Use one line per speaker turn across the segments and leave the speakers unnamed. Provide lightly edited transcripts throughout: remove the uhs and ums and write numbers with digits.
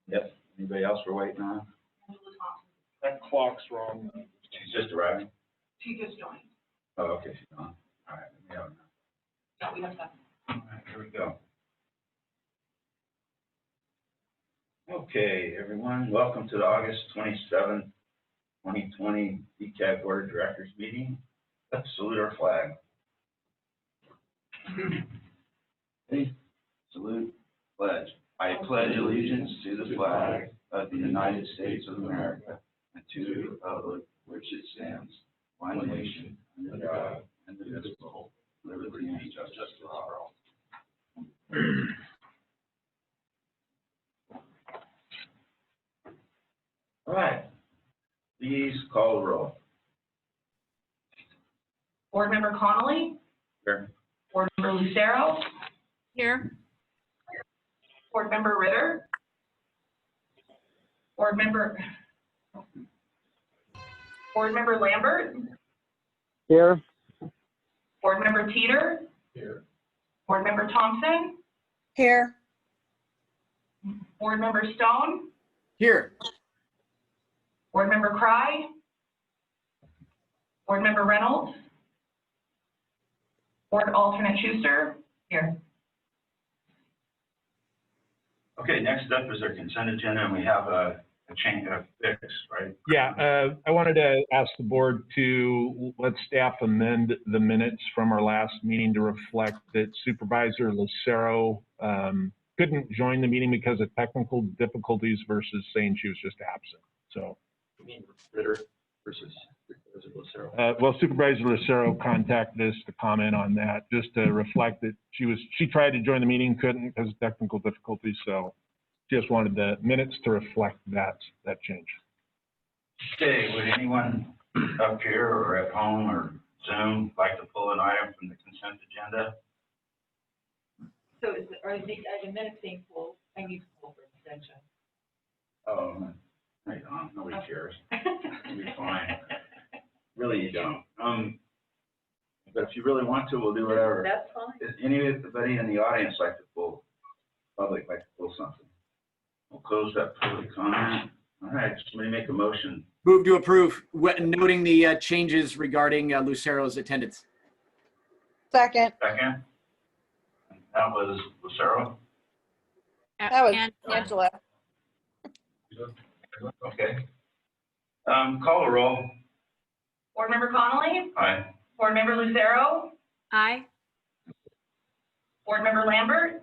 Yep. Anybody else we're waiting on?
That clock's wrong.
She's just arriving?
She just joined.
Oh, okay, she's on. All right, let me have her now.
No, we have 7.
All right, here we go. Okay, everyone, welcome to the August 27th, 2020 BCAG Board of Directors meeting. Let's salute our flag. Hey, salute, pledge. I pledge allegiance to the flag of the United States of America and to the republic which it stands, one nation, under God, indivisible, liberty and justice for all. All right, please call the roll.
Board Member Connolly?
Here.
Board Member Lucero?
Here.
Board Member Ritter? Board Member Lambert?
Here.
Board Member Teeter?
Here.
Board Member Thompson?
Here.
Board Member Stone?
Here.
Board Member Cry? Board Member Reynolds? Board Alternate Schuster? Here.
Okay, next up is our consent agenda, and we have a change of fix, right?
Yeah, I wanted to ask the board to let staff amend the minutes from our last meeting to reflect that Supervisor Lucero couldn't join the meeting because of technical difficulties versus saying she was just absent. So.
You mean Ritter versus Lucero?
Well, Supervisor Lucero contacted us to comment on that, just to reflect that she tried to join the meeting, couldn't because of technical difficulties. So just wanted the minutes to reflect that change.
Okay, would anyone up here or at home or Zoom like to pull an item from the consent agenda?
So are the minutes being pulled? I need to pull for extension.
Oh, no, you don't. Nobody cares. It'll be fine. Really, you don't. But if you really want to, we'll do whatever.
That's fine.
Does anybody in the audience like to pull, public like to pull something? We'll close that public comment. All right, somebody make a motion.
Move to approve, noting the changes regarding Lucero's attendance.
Second.
Second. That was Lucero.
That was Angela.
Okay. Call the roll.
Board Member Connolly?
Aye.
Board Member Lucero?
Aye.
Board Member Lambert?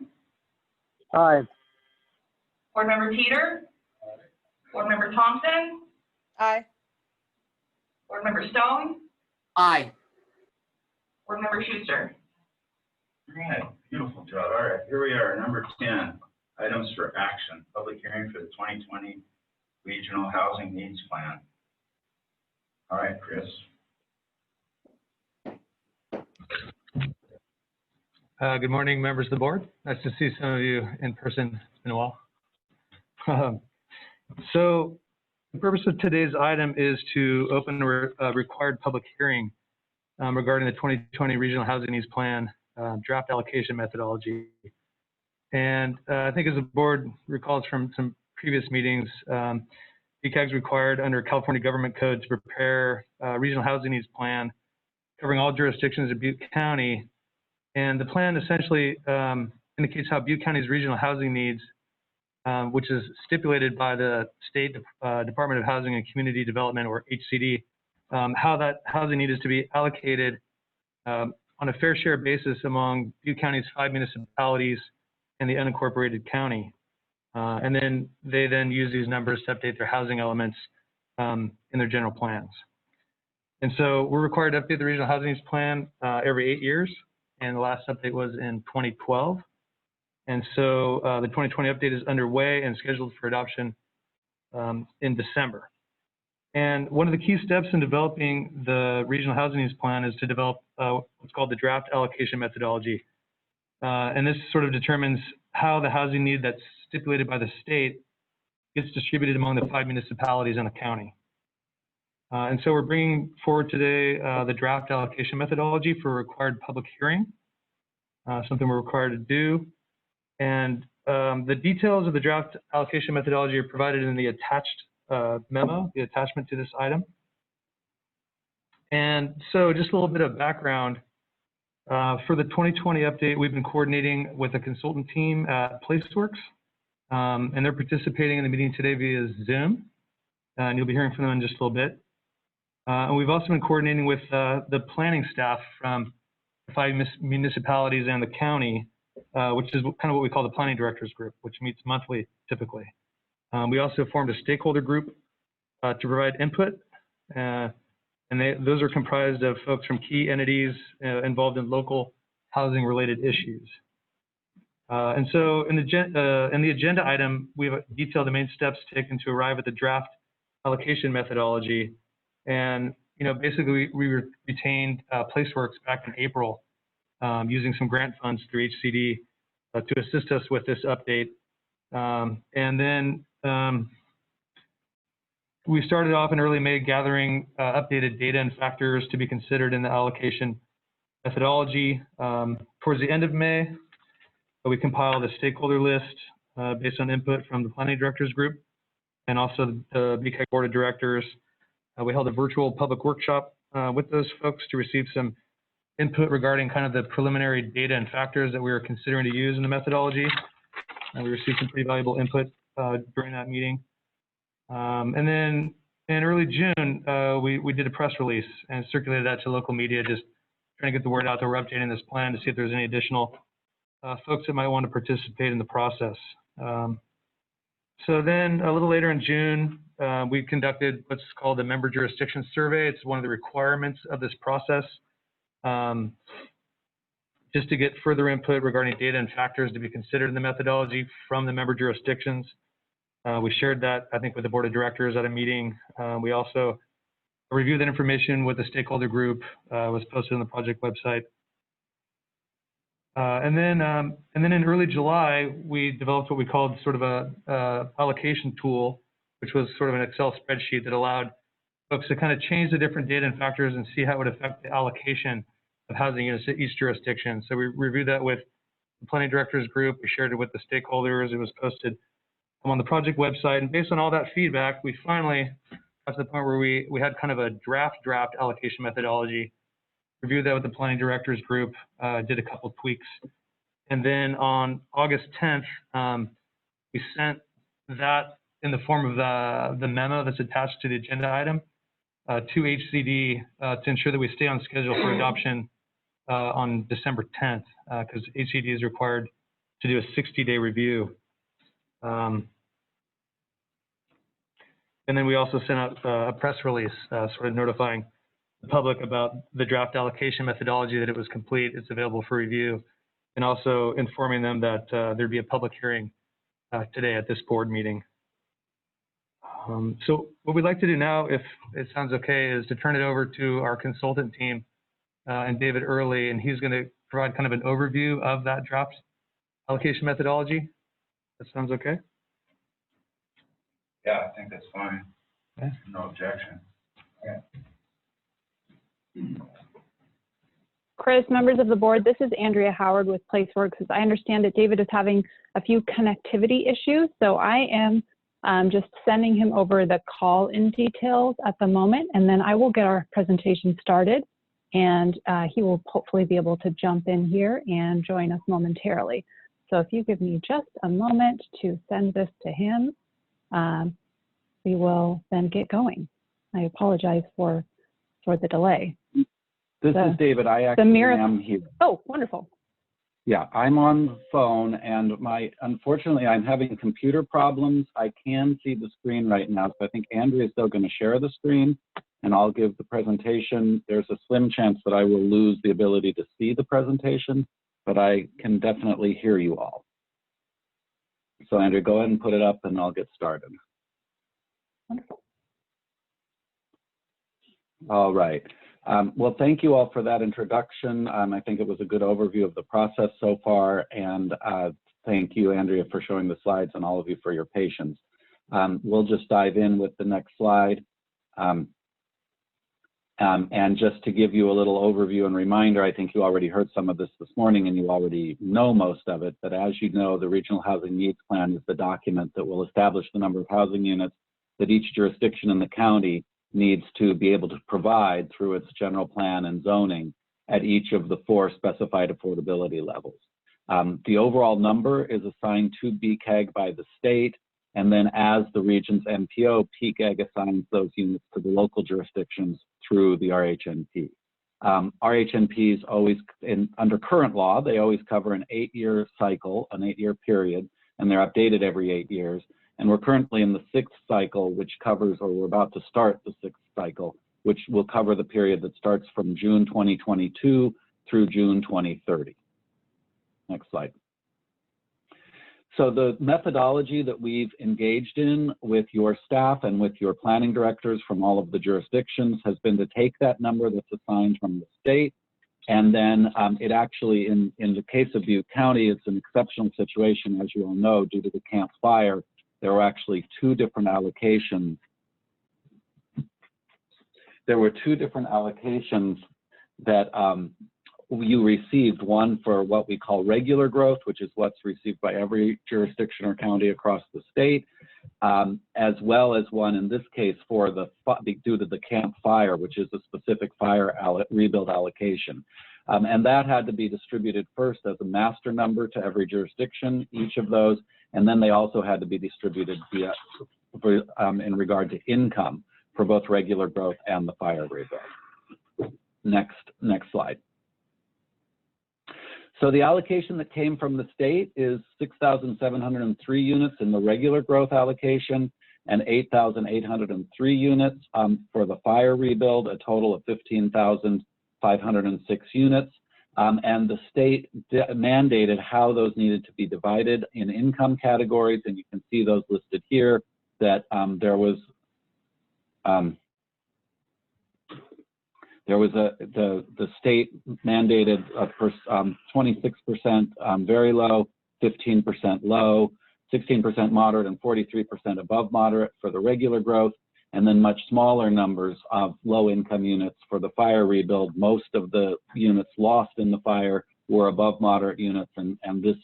Aye.
Board Member Teeter? Board Member Thompson?
Aye.
Board Member Stone?
Aye.
Board Member Schuster?
All right, beautiful job. All right, here we are, number 10, items for action, public hearing for the 2020 Regional Housing Needs Plan. All right, Chris.
Good morning, members of the board. Nice to see some of you in person. It's been a while. So the purpose of today's item is to open a required public hearing regarding the 2020 Regional Housing Needs Plan draft allocation methodology. And I think as the board recalls from some previous meetings, BCAG is required under California Government Code to prepare a Regional Housing Needs Plan covering all jurisdictions of Butte County. And the plan essentially indicates how Butte County's regional housing needs, which is stipulated by the State Department of Housing and Community Development, or HCD, how that housing need is to be allocated on a fair share basis among Butte County's 5 municipalities and the unincorporated county. And then they use these numbers to update their housing elements in their general plans. And so we're required to update the Regional Housing Needs Plan every 8 years. And the last update was in 2012. And so the 2020 update is underway and scheduled for adoption in December. And one of the key steps in developing the Regional Housing Needs Plan is to develop what's called the draft allocation methodology. And this sort of determines how the housing need that's stipulated by the state gets distributed among the 5 municipalities in the county. And so we're bringing forward today the draft allocation methodology for a required public hearing, something we're required to do. And the details of the draft allocation methodology are provided in the attached memo, the attachment to this item. And so just a little bit of background. For the 2020 update, we've been coordinating with a consultant team at PlaceWorks, and they're participating in the meeting today via Zoom, and you'll be hearing from them in just a little bit. And we've also been coordinating with the planning staff from 5 municipalities and the county, which is kind of what we call the planning directors group, which meets monthly typically. We also formed a stakeholder group to provide input, and those are comprised of folks from key entities involved in local housing related issues. And so in the agenda item, we have detailed the main steps taken to arrive at the draft allocation methodology. And, basically we retained PlaceWorks back in April using some grant funds through HCD to assist us with this update. And then we started off in early May gathering updated data and factors to be considered in the allocation methodology. Towards the end of May, we compiled a stakeholder list based on input from the planning directors group and also the BCAG Board of Directors. We held a virtual public workshop with those folks to receive some input regarding kind of the preliminary data and factors that we were considering to use in the methodology. And we received some pretty valuable input during that meeting. And then in early June, we did a press release and circulated that to local media, just trying to get the word out that we're updating this plan to see if there's any additional folks that might want to participate in the process. So then a little later in June, we conducted what's called the member jurisdiction survey. It's one of the requirements of this process, just to get further input regarding data and factors to be considered in the methodology from the member jurisdictions. We shared that, I think, with the board of directors at a meeting. We also reviewed that information with the stakeholder group, was posted on the project website. And then in early July, we developed what we called sort of a allocation tool, which was sort of an Excel spreadsheet that allowed folks to kind of change the different data and factors and see how it would affect the allocation of housing units at each jurisdiction. So we reviewed that with the planning directors group. We shared it with the stakeholders. It was posted on the project website. And based on all that feedback, we finally got to the point where we had kind of a draft allocation methodology, reviewed that with the planning directors group, did a couple of tweaks. And then on August 10th, we sent that in the form of the memo that's attached to the agenda item to HCD to ensure that we stay on schedule for adoption on December 10th, because HCD is required to do a 60-day review. And then we also sent out a press release sort of notifying the public about the draft allocation methodology, that it was complete, it's available for review, and also informing them that there'd be a public hearing today at this board meeting. So what we'd like to do now, if it sounds okay, is to turn it over to our consultant team and David Early, and he's going to provide kind of an overview of that draft allocation methodology. That sounds okay?
Yeah, I think that's fine.
Okay.
No objection.
Chris, members of the board, this is Andrea Howard with PlaceWorks. As I understand it, David is having a few connectivity issues, so I am just sending him over the call-in details at the moment, and then I will get our presentation started, and he will hopefully be able to jump in here and join us momentarily. So if you give me just a moment to send this to him, we will then get going. I apologize for the delay.
This is David. I actually am here.
Oh, wonderful.
Yeah, I'm on the phone, and unfortunately, I'm having computer problems. I can see the screen right now, so I think Andrea is still going to share the screen, and I'll give the presentation. There's a slim chance that I will lose the ability to see the presentation, but I can definitely hear you all. So Andrea, go ahead and put it up, and I'll get started.
Wonderful.
All right. Well, thank you all for that introduction. I think it was a good overview of the process so far, and thank you, Andrea, for showing the slides, and all of you for your patience. We'll just dive in with the next slide. And just to give you a little overview and reminder, I think you already heard some of this morning and you already know most of it, but as you know, the Regional Housing Needs Plan is the document that will establish the number of housing units that each jurisdiction in the county needs to be able to provide through its general plan and zoning at each of the 4 specified affordability levels. The overall number is assigned to BCAG by the state, and then as the region's MPO, PCAG assigns those units to the local jurisdictions through the RHNP. RHNPs always, under current law, they always cover an 8-year cycle, an 8-year period, and they're updated every 8 years. And we're currently in the 6th cycle, which covers, or we're about to start the 6th cycle, which will cover the period that starts from June 2022 through June 2030. Next slide. So the methodology that we've engaged in with your staff and with your planning directors from all of the jurisdictions has been to take that number that's assigned from the state, and then it actually, in the case of Butte County, it's an exceptional situation, as you all know, due to the Camp Fire. There were actually 2 different allocations. There were 2 different allocations that you received, one for what we call regular growth, which is what's received by every jurisdiction or county across the state, as well as one in this case for due to the Camp Fire, which is a specific fire rebuild allocation. And that had to be distributed first as a master number to every jurisdiction, each of those, and then they also had to be distributed via, in regard to income for both regular growth and the fire rebuild. Next slide. So the allocation that came from the state is 6,703 units in the regular growth allocation and 8,803 units for the fire rebuild, a total of 15,506 units. And the state mandated how those needed to be divided in income categories, and you can see those listed here, that the state mandated 26% very low, 15% low, 16% moderate, and 43% above moderate for the regular growth, and then much smaller numbers of low income units for the fire rebuild. Most of the units lost in the fire were above moderate units, and these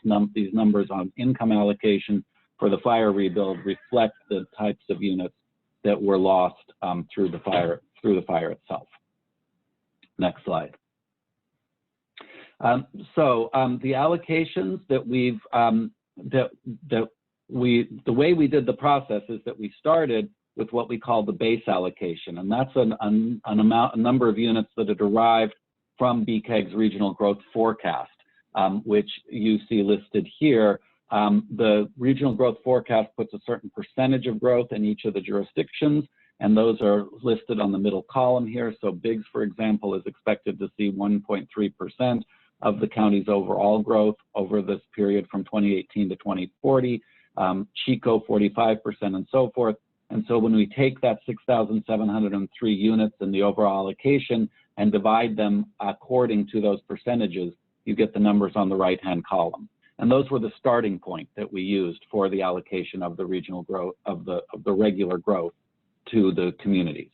numbers on income allocation for the fire rebuild reflect the types of units that were lost through the fire itself. Next slide. The allocations that the way we did the process is that we started with what we call the base allocation, and that's a number of units that are derived from BCAG's regional growth forecast, which you see listed here. The regional growth forecast puts a certain percentage of growth in each of the jurisdictions, and those are listed on the middle column here. So Biggs, for example, is expected to see 1.3% of the county's overall growth over this period from 2018 to 2040, Chico 45%, and so forth. And so when we take that 6,703 units in the overall allocation and divide them according to those percentages, you get the numbers on the right-hand column. And those were the starting point that we used for the allocation of the regional growth, of the regular growth to the communities.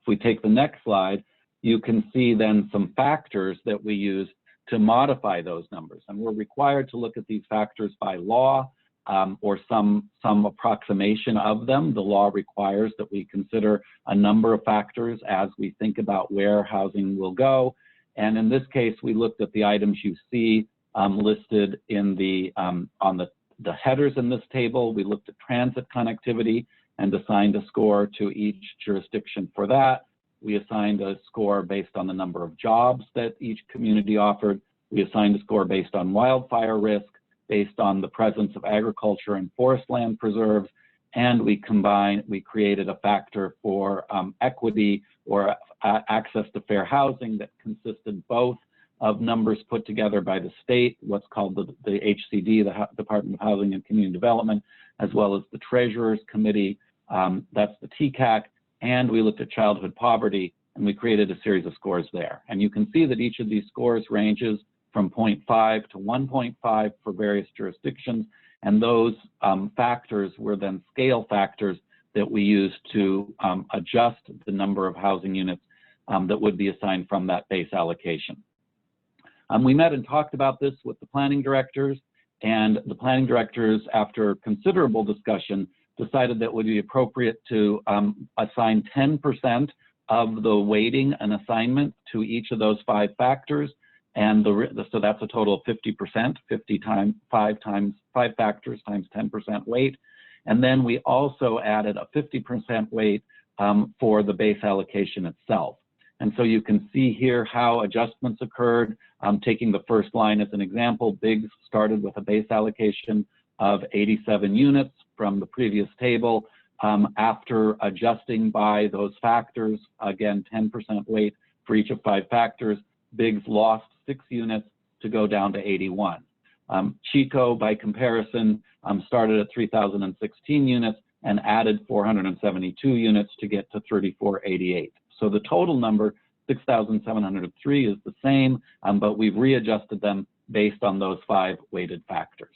If we take the next slide, you can see then some factors that we use to modify those numbers. And we're required to look at these factors by law, or some approximation of them. The law requires that we consider a number of factors as we think about where housing will go. And in this case, we looked at the items you see listed in on the headers in this table. We looked at transit connectivity and assigned a score to each jurisdiction for that. We assigned a score based on the number of jobs that each community offered. We assigned a score based on wildfire risk, based on the presence of agriculture and forest land preserves, and we created a factor for equity or access to fair housing that consisted both of numbers put together by the state, what's called the HCD, the Department of Housing and Community Development, as well as the Treasurer's Committee, that's the TCAC, and we looked at childhood poverty, and we created a series of scores there. And you can see that each of these scores ranges from 0.5 to 1.5 for various jurisdictions, and those factors were then scale factors that we used to adjust the number of housing units that would be assigned from that base allocation. We met and talked about this with the planning directors, and the planning directors, after considerable discussion, decided that it would be appropriate to assign 10% of the weighting and assignment to each of those 5 factors. And so that's a total of 50%, 50 times 5 factors times 10% weight. And then we also added a 50% weight for the base allocation itself. And so you can see here how adjustments occurred. Taking the first line as an example, Biggs started with a base allocation of 87 units from the previous table. After adjusting by those factors, again, 10% weight for each of 5 factors, Biggs lost 6 units to go down to 81. Chico, by comparison, started at 3,016 units and added 472 units to get to 3,488. So the total number, 6,703, is the same, but we've readjusted them based on those 5 weighted factors.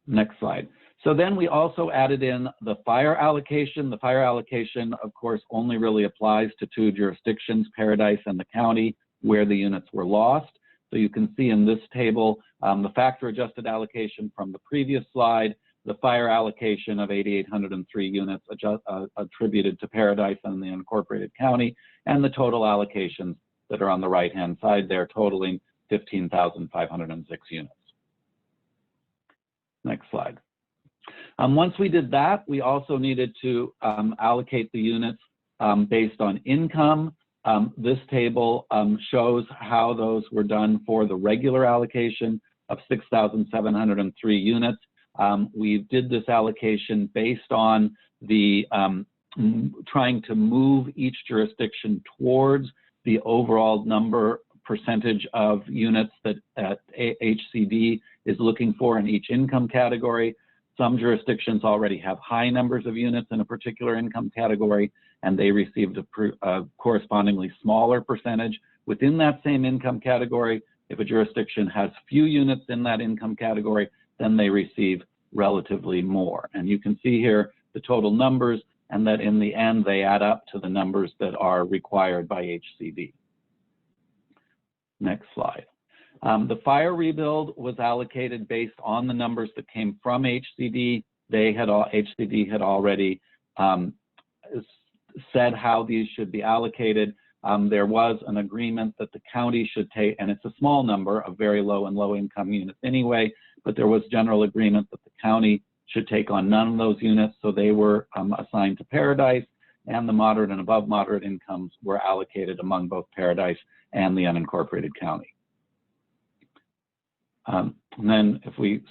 Next slide. So then we also added in the fire allocation. The fire allocation, of course, only really applies to 2 jurisdictions, Paradise and the county, where the units were lost. So you can see in this table, the factor adjusted allocation from the previous slide, the fire allocation of 8,803 units attributed to Paradise and the unincorporated county, and the total allocations that are on the right-hand side there, totaling 15,506 units. Next slide. Once we did that, we also needed to allocate the units based on income. This table shows how those were done for the regular allocation of 6,703 units. We did this allocation based on the trying to move each jurisdiction towards the overall percentage of units that HCD is looking for in each income category. Some jurisdictions already have high numbers of units in a particular income category, and they received a correspondingly smaller percentage within that same income category. If a jurisdiction has few units in that income category, then they receive relatively more. And you can see here the total numbers, and that in the end, they add up to the numbers that are required by HCD. Next slide. The fire rebuild was allocated based on the numbers that came from HCD. HCD had already said how these should be allocated. There was an agreement that the county should take, and it's a small number of very low and low income units anyway, but there was general agreement that the county should take on none of those units, so they were assigned to Paradise, and the moderate and above moderate incomes were allocated among both Paradise and the unincorporated county. And then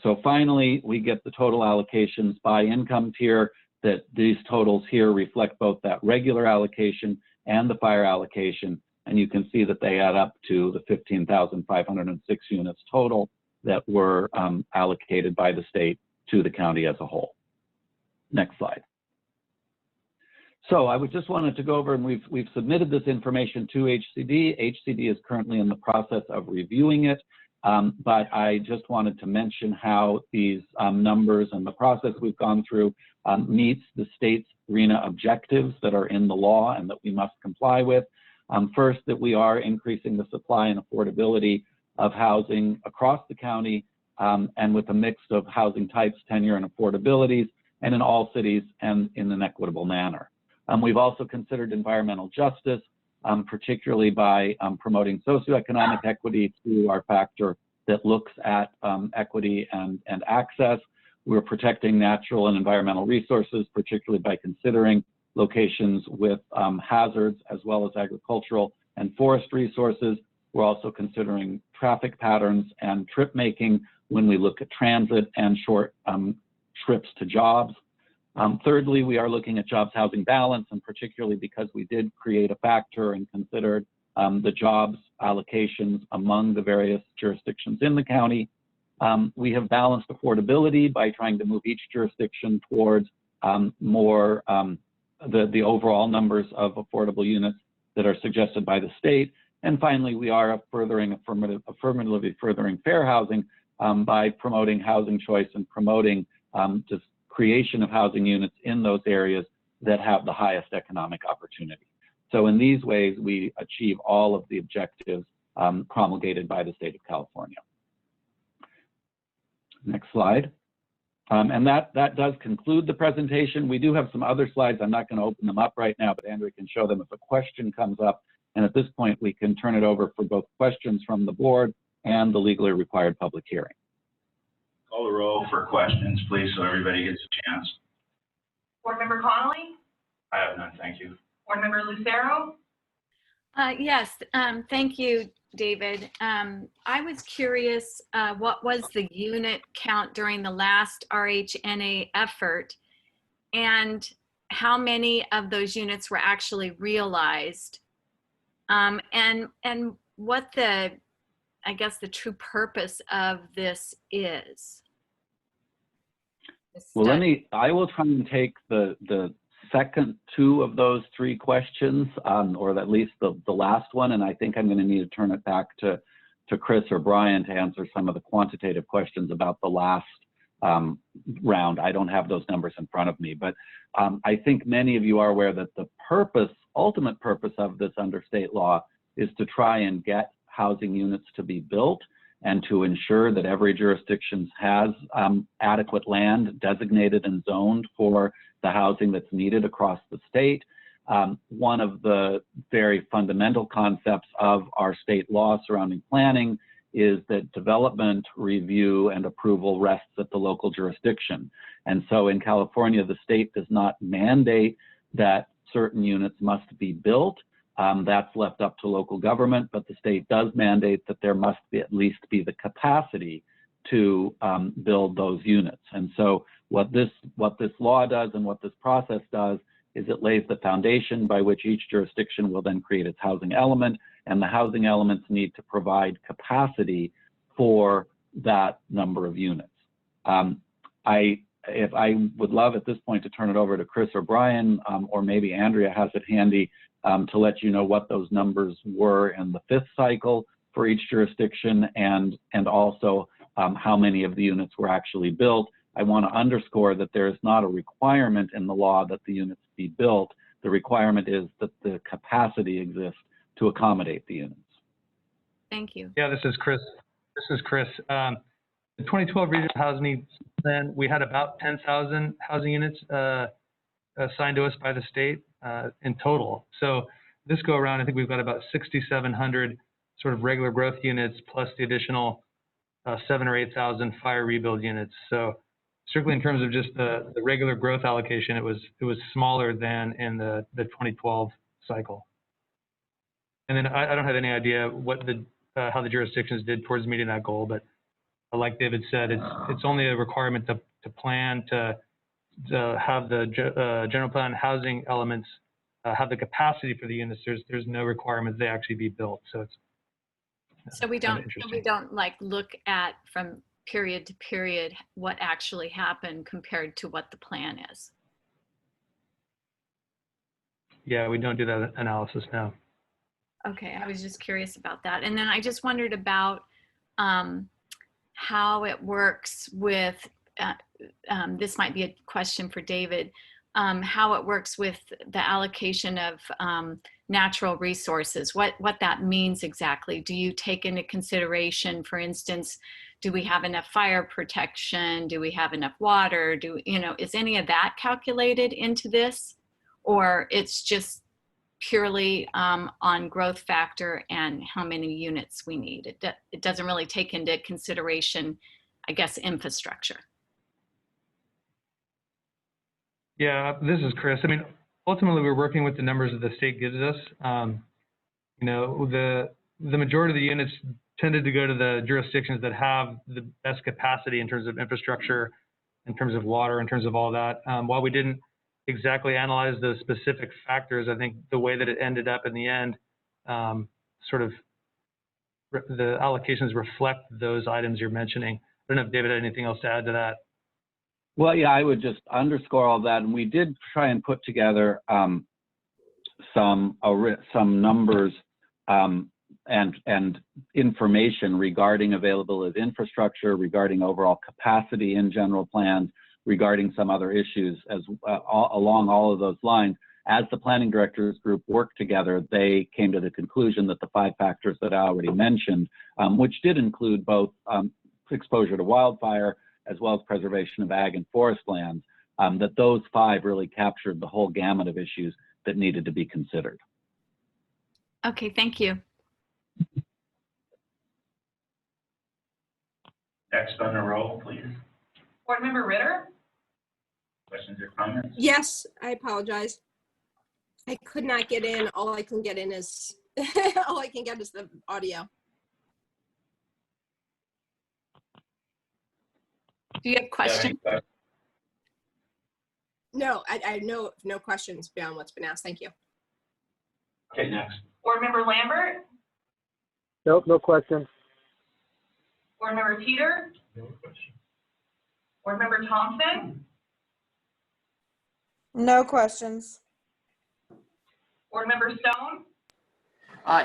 so finally, we get the total allocations by income tier, that these totals here reflect both that regular allocation and the fire allocation. And you can see that they add up to the 15,506 units total that were allocated by the state to the county as a whole. Next slide. So I just wanted to go over, and we've submitted this information to HCD. HCD is currently in the process of reviewing it. But I just wanted to mention how these numbers and the process we've gone through meets the state's RHNA objectives that are in the law and that we must comply with. First, that we are increasing the supply and affordability of housing across the county, and with a mix of housing types, tenure, and affordabilities, and in all cities and in an equitable manner. We've also considered environmental justice, particularly by promoting socioeconomic equity through our factor that looks at equity and access. We're protecting natural and environmental resources, particularly by considering locations with hazards, as well as agricultural and forest resources. We're also considering traffic patterns and trip making when we look at transit and short trips to jobs. Thirdly, we are looking at jobs housing balance, and particularly because we did create a factor and considered the jobs allocations among the various jurisdictions in the county. We have balanced affordability by trying to move each jurisdiction towards more the overall numbers of affordable units that are suggested by the state. And finally, we are affirmatively furthering fair housing by promoting housing choice and promoting just creation of housing units in those areas that have the highest economic opportunity. So in these ways, we achieve all of the objectives promulgated by the state of California. Next slide. And that does conclude the presentation. We do have some other slides. I'm not going to open them up right now, but Andrea can show them if a question comes up. And at this point, we can turn it over for both questions from the board and the legally required public hearing.
Call the roll for questions, please, so everybody gets a chance.
Board Member Connolly?
I have none, thank you.
Board Member Lucero?
Yes, thank you, David. I was curious, what was the unit count during the last RHNA effort, and how many of those units were actually realized, and what the, I guess, the true purpose of this is?
Well, I will try and take the second two of those three questions, or at least the last one, and I think I'm going to need to turn it back to Chris or Brian to answer some of the quantitative questions about the last round. I don't have those numbers in front of me, but I think many of you are aware that the ultimate purpose of this under state law is to try and get housing units to be built and to ensure that every jurisdiction has adequate land designated and zoned for the housing that's needed across the state. One of the very fundamental concepts of our state law surrounding planning is that development review and approval rests at the local jurisdiction. And so in California, the state does not mandate that certain units must be built. That's left up to local government, but the state does mandate that there must be at least be the capacity to build those units. And so what this law does and what this process does is it lays the foundation by which each jurisdiction will then create its housing element, and the housing elements need to provide capacity for that number of units. If I would love at this point to turn it over to Chris or Brian, or maybe Andrea has it handy, to let you know what those numbers were in the fifth cycle for each jurisdiction, and also how many of the units were actually built. I want to underscore that there is not a requirement in the law that the units be built. The requirement is that the capacity exists to accommodate the units.
Thank you.
Yeah, this is Chris. The 2012 Regional Housing Plan, we had about 10,000 housing units assigned to us by the state in total. So this go around, I think we've got about 6,700 sort of regular growth units plus the additional 7,000 or 8,000 fire rebuild units. So strictly in terms of just the regular growth allocation, it was smaller than in the 2012 cycle. And then I don't have any idea what how the jurisdictions did towards meeting that goal, but like David said, it's only a requirement to plan to have the general plan housing elements have the capacity for the units. There's no requirement they actually be built. So
So we don't like look at from period to period what actually happened compared to what the plan is.
Yeah, we don't do that analysis now.
Okay, I was just curious about that. And then I just wondered about how it works with, this might be a question for David, how it works with the allocation of natural resources, what that means exactly. Do you take into consideration, for instance, do we have enough fire protection? Do we have enough water? Is any of that calculated into this? Or it's just purely on growth factor and how many units we need? It doesn't really take into consideration, I guess, infrastructure.
Yeah, this is Chris. I mean, ultimately, we're working with the numbers that the state gives us. The majority of the units tended to go to the jurisdictions that have the best capacity in terms of infrastructure, in terms of water, in terms of all that. While we didn't exactly analyze the specific factors, I think the way that it ended up in the end, sort of the allocations reflect those items you're mentioning. I don't know if David had anything else to add to that.
Well, yeah, I would just underscore all that, and we did try and put together some numbers and information regarding availability of infrastructure, regarding overall capacity in general plans, regarding some other issues along all of those lines. as the planning directors group worked together, they came to the conclusion that the 5 factors that I already mentioned, which did include both exposure to wildfire as well as preservation of ag and forest lands, that those 5 really captured the whole gamut of issues that needed to be considered.
Okay, thank you.
Next on the roll, please.
Board Member Ritter?
Questions or comments?
Yes, I apologize. I could not get in. All I can get in is all I can get is the audio.
Do you have questions?
No, I have no questions beyond what's been asked. Thank you.
Okay, next.
Board Member Lambert?
Nope, no question.
Board Member Teeter?
No question.
Board Member Thompson?
No questions.
Board Member Stone?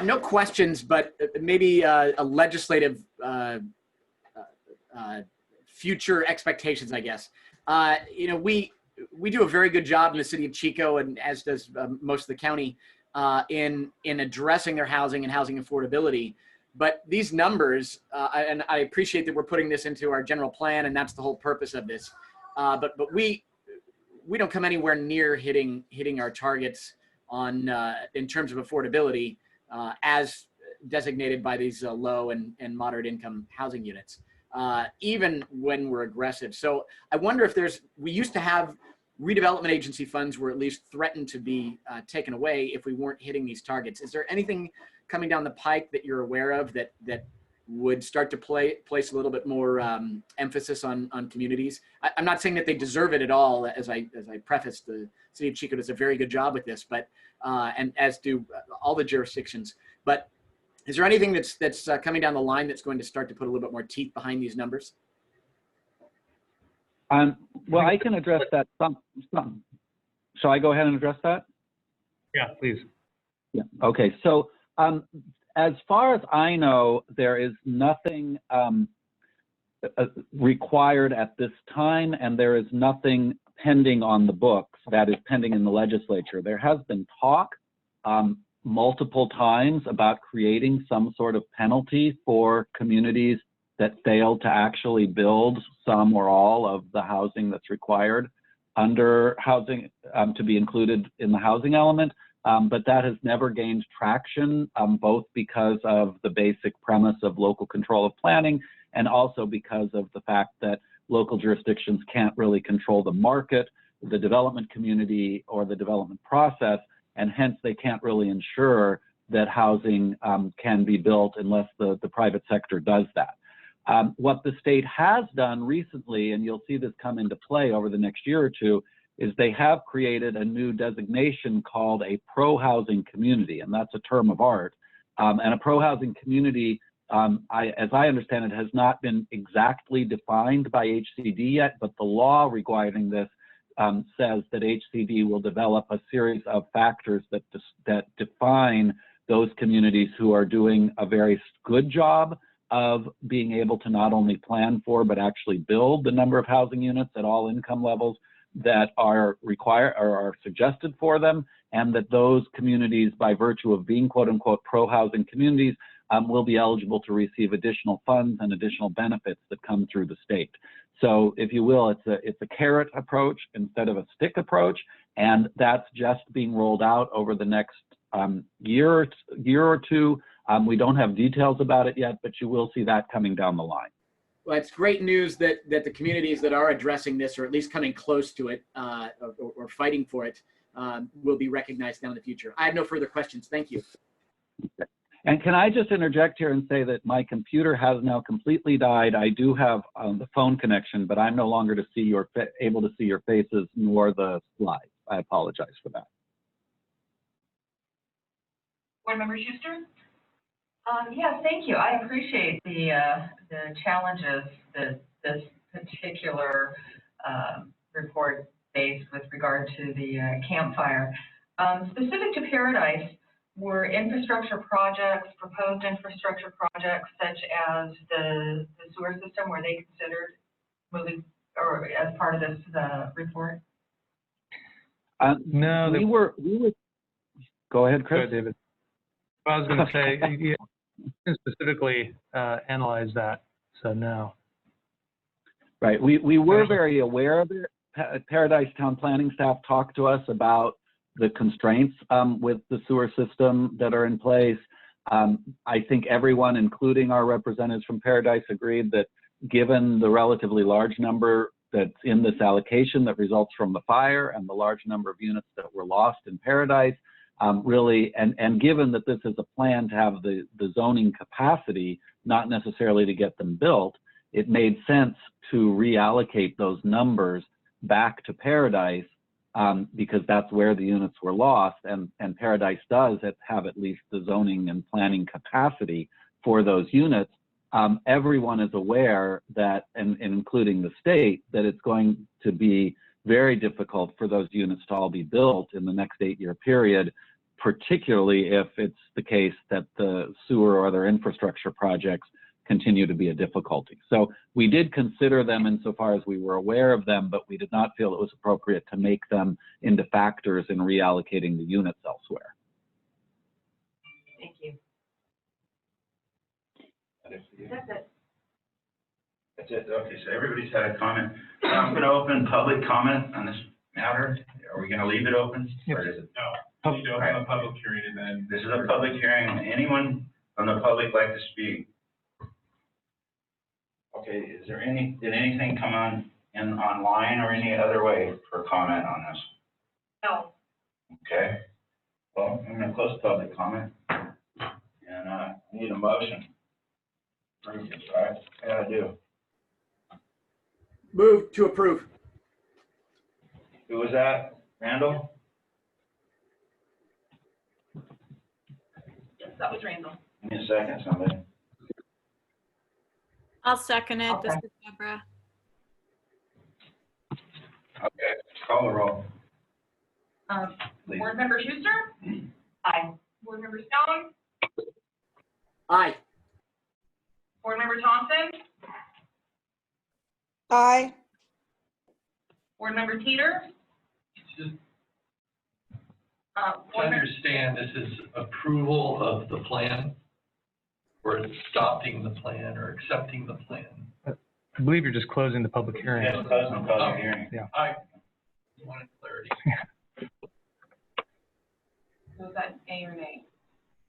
No questions, but maybe a legislative future expectations, I guess. You know, we do a very good job in the city of Chico, and as does most of the county, in addressing their housing and housing affordability. But these numbers, and I appreciate that we're putting this into our general plan, and that's the whole purpose of this. But we don't come anywhere near hitting our targets on in terms of affordability as designated by these low and moderate income housing units, even when we're aggressive. So I wonder if we used to have redevelopment agency funds were at least threatened to be taken away if we weren't hitting these targets. Is there anything coming down the pike that you're aware of that would start to place a little bit more emphasis on communities? I'm not saying that they deserve it at all, as I prefaced. The city of Chico does a very good job with this, but and as do all the jurisdictions. But is there anything that's coming down the line that's going to start to put a little bit more teeth behind these numbers?
Well, I can address that. Shall I go ahead and address that?
Yeah, please.
Yeah. Okay. So as far as I know, there is nothing required at this time, and there is nothing pending on the books that is pending in the legislature. There has been talk multiple times about creating some sort of penalty for communities that fail to actually build some or all of the housing that's required under housing to be included in the housing element. But that has never gained traction, both because of the basic premise of local control of planning and also because of the fact that local jurisdictions can't really control the market, the development community, or the development process, and hence they can't really ensure that housing can be built unless the private sector does that. What the state has done recently, and you'll see this come into play over the next year or two, is they have created a new designation called a pro-housing community, and that's a term of art. And a pro-housing community, as I understand it, has not been exactly defined by HCD yet, but the law regarding this says that HCD will develop a series of factors that define those communities who are doing a very good job of being able to not only plan for, but actually build the number of housing units at all income levels that are required or are suggested for them, and that those communities, by virtue of being quote unquote pro-housing communities, will be eligible to receive additional funds and additional benefits that come through the state. So if you will, it's a carrot approach instead of a stick approach, and that's just being rolled out over the next year or two. We don't have details about it yet, but you will see that coming down the line.
Well, it's great news that the communities that are addressing this, or at least coming close to it, or fighting for it, will be recognized down in the future. I have no further questions. Thank you.
Okay. And can I just interject here and say that my computer has now completely died. I do have the phone connection, but I'm no longer able to see your faces nor the slides. I apologize for that.
Board Member Schuster?
Yes, thank you. I appreciate the challenges that this particular report faced with regard to the campfire. Specific to Paradise, were infrastructure projects, proposed infrastructure projects such as the sewer system, were they considered moving or as part of this report?
No,
we were, go ahead,
Go
Chris.
ahead, David. I was going to say, you can specifically analyze that, so no.
Right, we were very aware of it. Paradise Town Planning staff talked to us about the constraints with the sewer system that are in place. I think everyone, including our representatives from Paradise, agreed that given the relatively large number that's in this allocation that results from the fire and the large number of units that were lost in Paradise, really, and given that this is a plan to have the zoning capacity, not necessarily to get them built, it made sense to reallocate those numbers back to Paradise because that's where the units were lost, and Paradise does have at least the zoning and planning capacity for those units. Everyone is aware that, and including the state, that it's going to be very difficult for those units to all be built in the next 8-year period, particularly if it's the case that the sewer or other infrastructure projects continue to be a difficulty. So we did consider them insofar as we were aware of them, but we did not feel it was appropriate to make them into factors in reallocating the units elsewhere.
Thank you.
That's it.
That's it. Okay, so everybody's had a comment. I'm going to open public comment on this matter. Are we going to leave it open? Or is it?
No.
We need to open a public hearing and then. This is a public hearing. Anyone from the public like to speak? Okay, is there did anything come online or any other way for comment on this?
No.
Okay. Well, I'm going to close public comment. And I need a motion. Approve this, right? Yeah, I do.
Move to approve.
Who was that? Randall?
Yes, that was Randall.
Give me a second, somebody.
I'll second it. This
Okay.
is Deborah.
Okay, call the roll. Please.
Board Member Schuster?
Aye.
Board Member Stone?
Aye.
Board Member Thompson?
Aye.
Board Member Teeter?
Just
Board
to
Member,
understand, this is approval of the plan, or it's adopting the plan, or accepting the plan?
I believe you're just closing the public hearing.
Yes, close the public hearing.
Yeah.
I wanted clarity.
was that A or nay?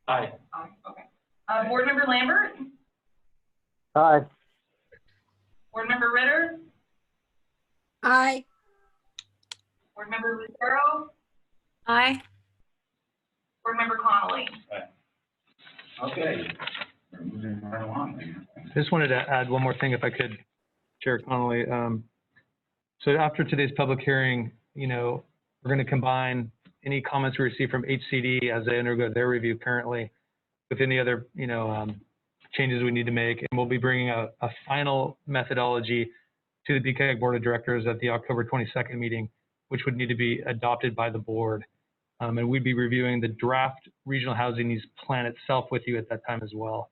Aye.
Aye, okay. Board Member Lambert?
Aye.
Board Member Ritter?
Aye.
Board Member Lucero?
Aye.
Board Member Connolly?
Okay. We're moving right along then.
Just wanted to add one more thing if I could, Chair Connolly. So after today's public hearing, we're going to combine any comments we receive from HCD as they undergo their review currently with any other, changes we need to make. And we'll be bringing a final methodology to the BCAG Board of Directors at the October 22nd meeting, which would need to be adopted by the board. And we'd be reviewing the draft regional housing needs plan itself with you at that time as well.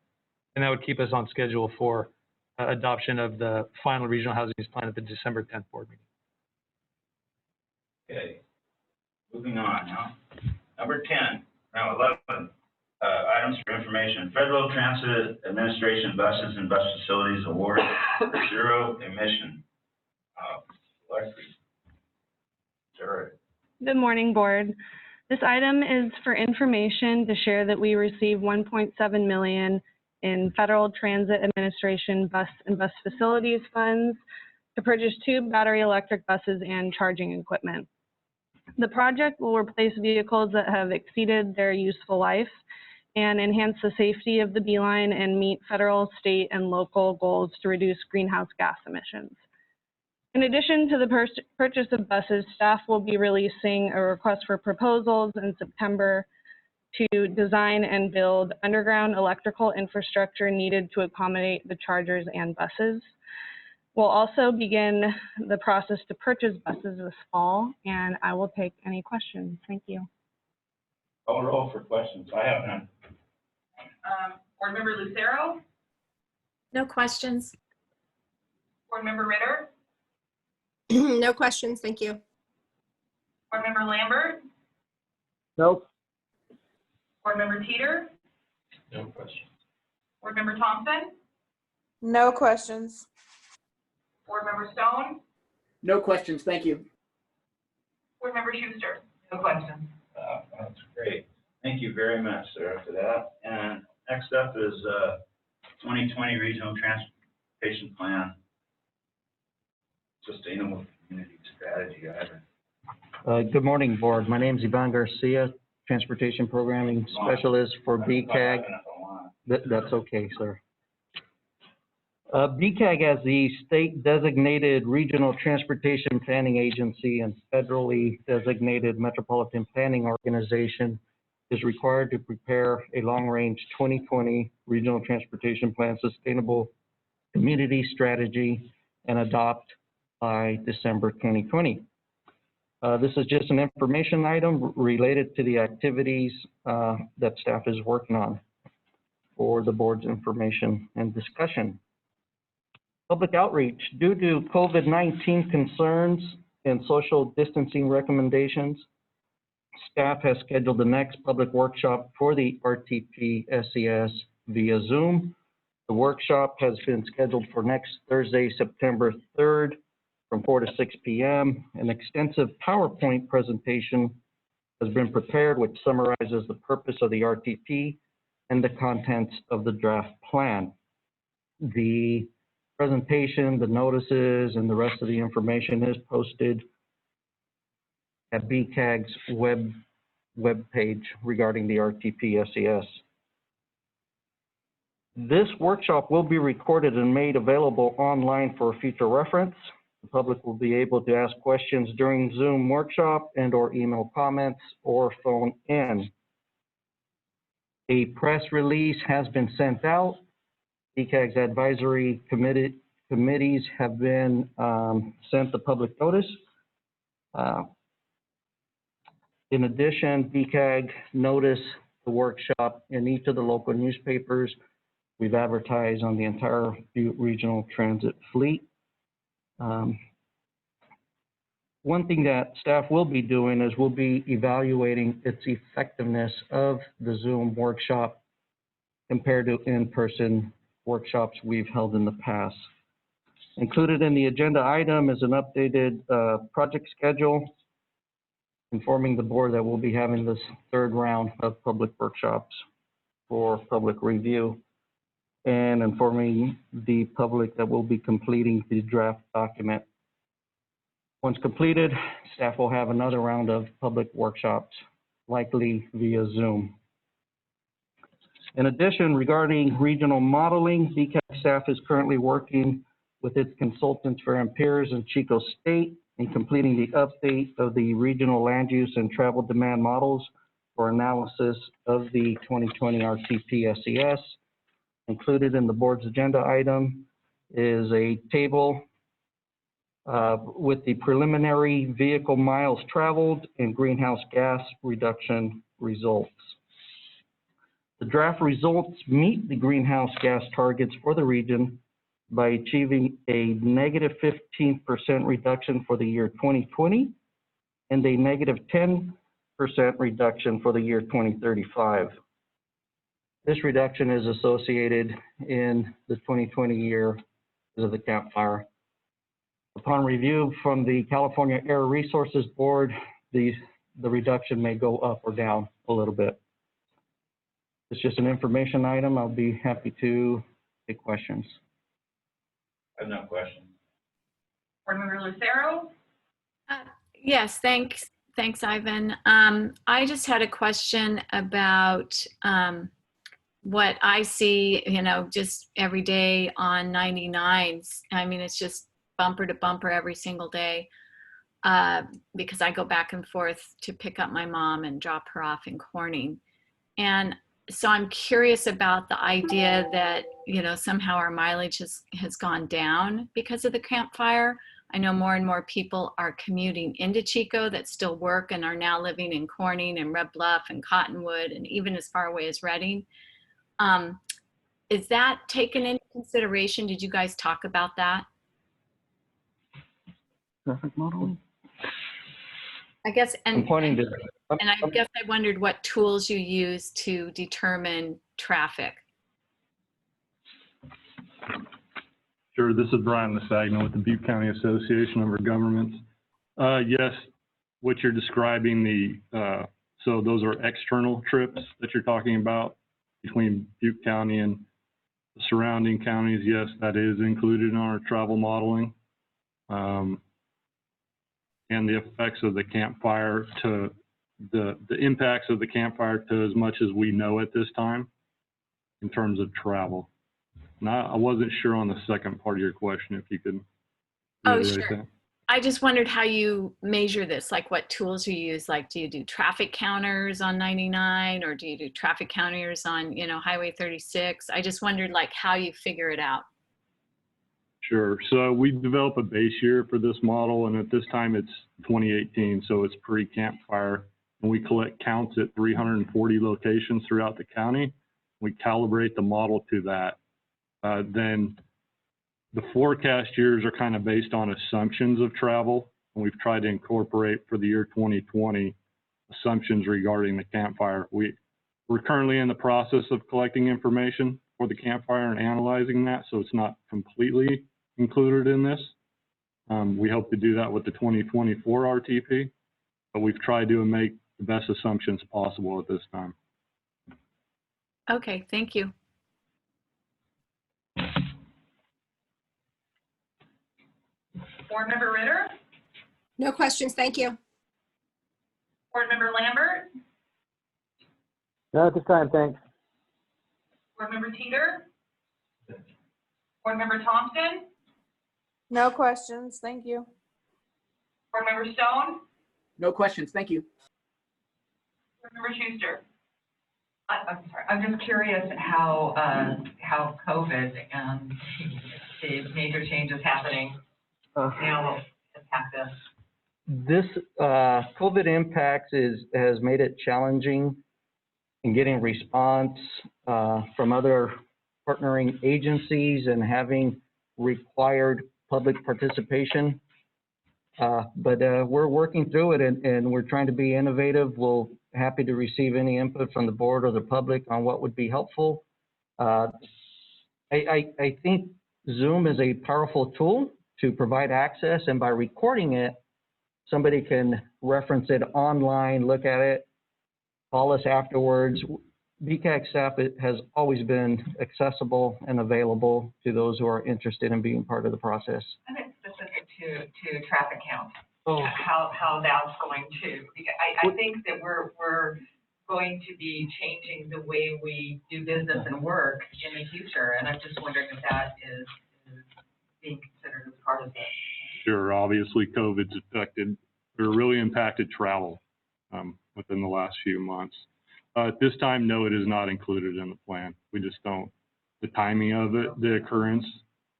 And that would keep us on schedule for adoption of the final regional housing needs plan at the December 10th board meeting.
Okay. Moving on now. Number 10, now 11, items for information. Federal Transit Administration buses and bus facilities awarded zero emission. Sure.
Good morning, Board. This item is for information to share that we received $1.7 million in Federal Transit Administration bus and bus facilities funds to purchase 2 battery electric buses and charging equipment. The project will replace vehicles that have exceeded their useful life and enhance the safety of the B-line and meet federal, state, and local goals to reduce greenhouse gas emissions. In addition to the purchase of buses, staff will be releasing a request for proposals in September to design and build underground electrical infrastructure needed to accommodate the chargers and buses. We'll also begin the process to purchase buses this fall, and I will take any questions. Thank you.
Call the roll for questions. I have none.
Board Member Lucero?
No questions.
Board Member Ritter?
No questions, thank you.
Board Member Lambert,
Nope.
Board Member Teeter,
No question.
Board Member Thompson,
No questions.
Board Member Stone,
No questions, thank you.
Board Member Schuster.
No questions.
That's great. Thank you very much, Sarah, for that. And next up is 2020 Regional Transportation Plan, Sustainable Community Strategy.
Good morning, Board. My name is Ivan Garcia, Transportation Programming Specialist for BCAG. That's okay, sir. BCAG, as the state designated regional transportation planning agency and federally designated metropolitan planning organization, is required to prepare a long-range 2020 regional transportation plan sustainable community strategy and adopt by December 2020. This is just an information item related to the activities that staff is working on for the board's information and discussion. Public outreach. Due to COVID-19 concerns and social distancing recommendations, staff has scheduled the next public workshop for the RTP SES via Zoom. The workshop has been scheduled for next Thursday, September 3rd from 4 to 6 p.m. An extensive PowerPoint presentation has been prepared which summarizes the purpose of the RTP and the contents of the draft plan. The presentation, the notices, and the rest of the information is posted at BCAG's web page regarding the RTP SES. This workshop will be recorded and made available online for future reference. The public will be able to ask questions during Zoom workshop and/or email comments or phone in. A press release has been sent out. BCAG's advisory committees have been sent the public notice. In addition, BCAG noticed the workshop in each of the local newspapers. We've advertised on the entire Butte Regional Transit fleet. One thing that staff will be doing is we'll be evaluating its effectiveness of the Zoom workshop compared to in-person workshops we've held in the past. Included in the agenda item is an updated project schedule, informing the board that we'll be having this third round of public workshops for public review, and informing the public that we'll be completing the draft document. Once completed, staff will have another round of public workshops, likely via Zoom. In addition, regarding regional modeling, BCAG staff is currently working with its consultants for peers in Chico State in completing the update of the regional land use and travel demand models for analysis of the 2020 RTP SES. Included in the board's agenda item is a table with the preliminary vehicle miles traveled and greenhouse gas reduction results. The draft results meet the greenhouse gas targets for the region by achieving a negative 15% reduction for the year 2020 and a negative 10% reduction for the year 2035. This reduction is associated in the 2020 year because of the Camp Fire. Upon review from the California Air Resources Board, the reduction may go up or down a little bit. It's just an information item. I'll be happy to take questions.
I have no questions.
Board Member Lucero,
Yes, thanks, Ivan. I just had a question about what I see, just every day on 99s. I mean, it's just bumper to bumper every single day because I go back and forth to pick up my mom and drop her off in Corning. And so I'm curious about the idea that, somehow our mileage has gone down because of the Camp Fire. I know more and more people are commuting into Chico that still work and are now living in Corning and Red Bluff and Cottonwood and even as far away as Redding. Is that taken into consideration? Did you guys talk about that?
Traffic modeling?
I guess,
I'm
and
pointing to,
I guess I wondered what tools you use to determine traffic.
Sure, this is Brian Lasagna with the Butte County Association of Governments. Yes, what you're describing, so those are external trips that you're talking about between Butte County and the surrounding counties. Yes, that is included in our travel modeling. And the effects of the campfire to the impacts of the campfire to as much as we know at this time in terms of travel. And I wasn't sure on the second part of your question, if you could reiterate
Sure.
that.
I just wondered how you measure this, like what tools you use. Like, do you do traffic counters on 99, or do you do traffic counters on, Highway 36? I just wondered like how you figure it out.
Sure. So we develop a base year for this model, and at this time it's 2018, so it's pre-campfire. And we collect counts at 340 locations throughout the county. We calibrate the model to that. Then the forecast years are kind of based on assumptions of travel, and we've tried to incorporate for the year 2020 assumptions regarding the campfire. We're currently in the process of collecting information for the campfire and analyzing that, so it's not completely included in this. We hope to do that with the 2024 RTP, but we've tried to make the best assumptions possible at this time.
Okay, thank you.
Board Member Ritter?
No questions, thank you.
Board Member Lambert?
no, at this time, thanks.
Board Member Teeter? Board Member Thompson?
No questions. Thank you.
Board Member Stone?
No questions. Thank you.
Board Member Schuster?
I'm sorry, I'm just curious how COVID and the major changes happening now will impact us.
This COVID impacts has made it challenging in getting response from other partnering agencies and having required public participation. But we're working through it, and we're trying to be innovative. We'll happy to receive any input from the board or the public on what would be helpful. I think Zoom is a powerful tool to provide access, and by recording it, somebody can reference it online, look at it, call us afterwards. BCAG staff has always been accessible and available to those who are interested in being part of the process.
And it's specific to traffic count, how that's going to, I think that we're going to be changing the way we do business and work in the future. And I'm just wondering if that is being considered as part of it.
Sure, obviously COVID's really impacted travel within the last few months. At this time, no, it is not included in the plan. We just don't, the timing of it, the occurrence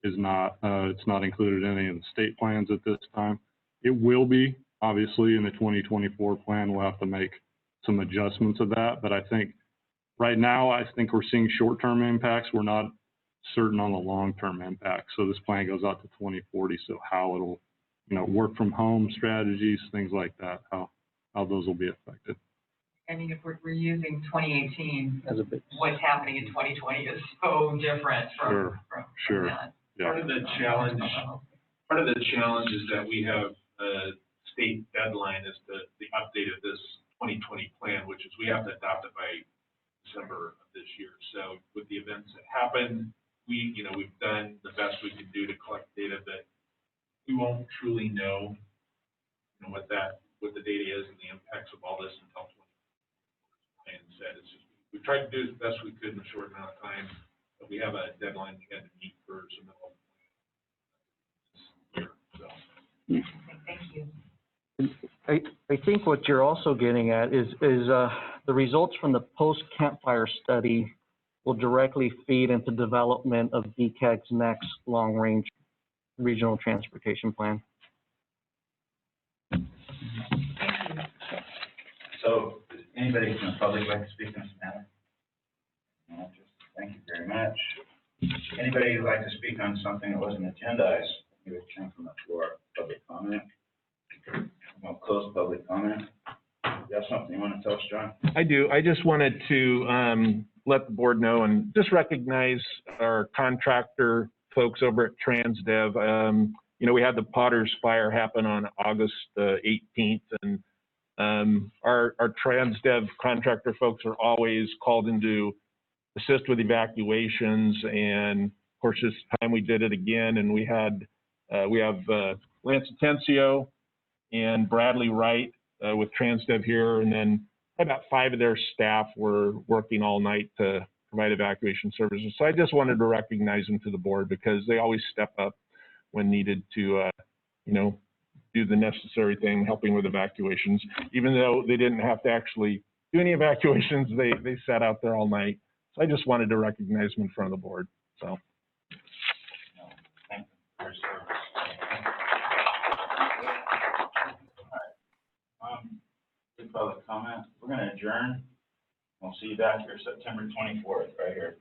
is not, it's not included in any of the state plans at this time. It will be, obviously, in the 2024 plan. We'll have to make some adjustments of that, but I think right now, I think we're seeing short-term impacts. We're not certain on the long-term impact. So this plan goes out to 2040. So how it'll, work from home strategies, things like that, how those will be affected.
I mean, if we're using 2018,
As a bit.
what's happening in 2020 is so different from
Sure.
that.
Yeah.
Part of the challenge is that we have a state deadline as the update of this 2020 plan, which is we have to adopt it by December of this year. So with the events that happened, we've done the best we can do to collect data, but we won't truly know, what the data is and the impacts of all this until 2020. And said, it's just, we tried to do the best we could in a short amount of time, but we have a deadline we had to meet for some of this year. So.
Thank you.
I think what you're also getting at is the results from the post-campfire study will directly feed into development of BCAG's next long-range regional transportation plan.
So, anybody from the public like to speak on this matter? No, thank you very much. Anybody who'd like to speak on something that wasn't agendized, you would turn from the floor, public comment. We'll close close public comment. You have something you want to tell us, John?
I do. I just wanted to let the board know and just recognize our contractor folks over at TransDev. You know, we had the Potter's Fire happen on August 18th, and our TransDev contractor folks are always called in to assist with evacuations. And of course, this time we did it again, and we have Lance Atencio and Bradley Wright with TransDev here, and then about 5 of their staff were working all night to provide evacuation services. So I just wanted to recognize them to the board because they always step up when needed to, you know, do the necessary thing, helping with evacuations. Even though they didn't have to actually do any evacuations, they sat out there all night. So I just wanted to recognize them in front of the board. So.
Thank you for your service. All right. Good public comment. We're going to adjourn. We'll see you back here September 24th, right here.